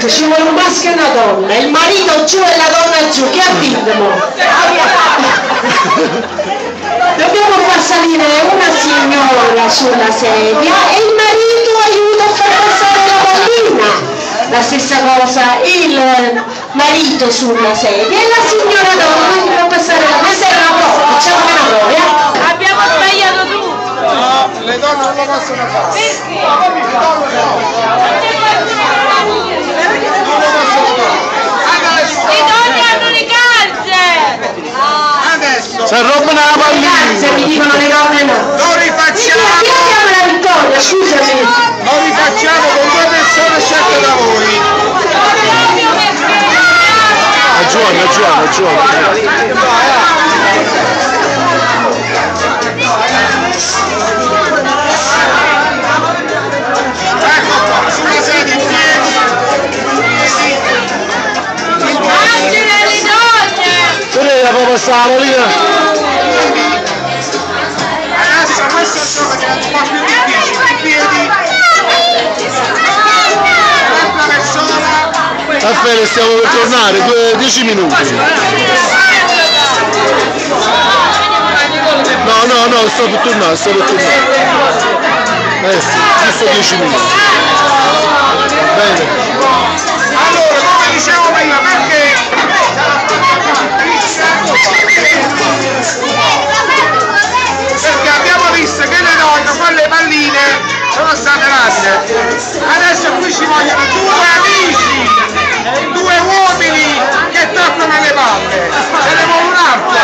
ragazzi, ci vuole un maschio e una donna, il marito giù e la donna giù, che abbiamo? Dobbiamo far salire una signora sulla sedia e il marito aiuta a far passare la bambina. La stessa cosa il marito sulla sedia e la signora donna che fa passare la... Questa è una prova, facciamo una prova. Abbiamo sbagliato tutto. No, le donne non lo possono fare. Perché? No, Le donne hanno le calze. adesso Se rompono la pallina! Se mi dicono le donne no. lo rifacciamo, Chi abbiamo la vittoria, scusami. lo rifacciamo con 2 persone scelte da voi. Aggiungi. Ecco qua, sulla sedia in piedi. Angela, le donne. Pure la può passare la pallina? Adesso questo è il gioco che è un po' più difficile, in piedi. Un'altra persona. Raffaele, stiamo per tornare, 10 minuti. No, sto per tornare. Giusto 10 minuti. Bene. Allora, come dicevo prima, perché abbiamo visto che le donne con le palline sono state latte. Adesso qui ci vogliono 2 amici, 2 uomini che toccano le palle. Ce ne vuole un altro.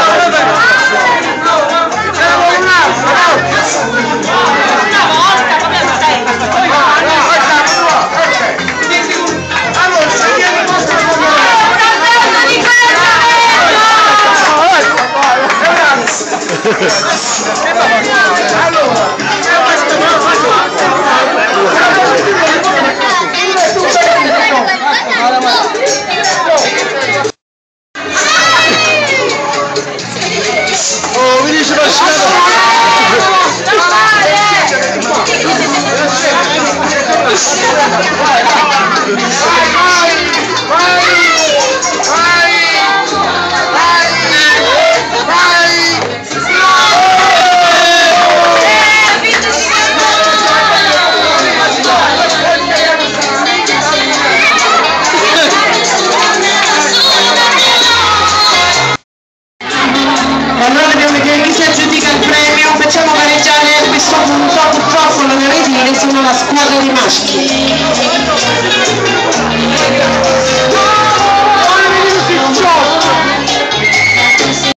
Allora, se viene il vostro Oh, mi dice Allora dobbiamo vedere chi si aggiudica il premio, facciamo gareggiare a questo punto, purtroppo non è sono la squadra di maschi.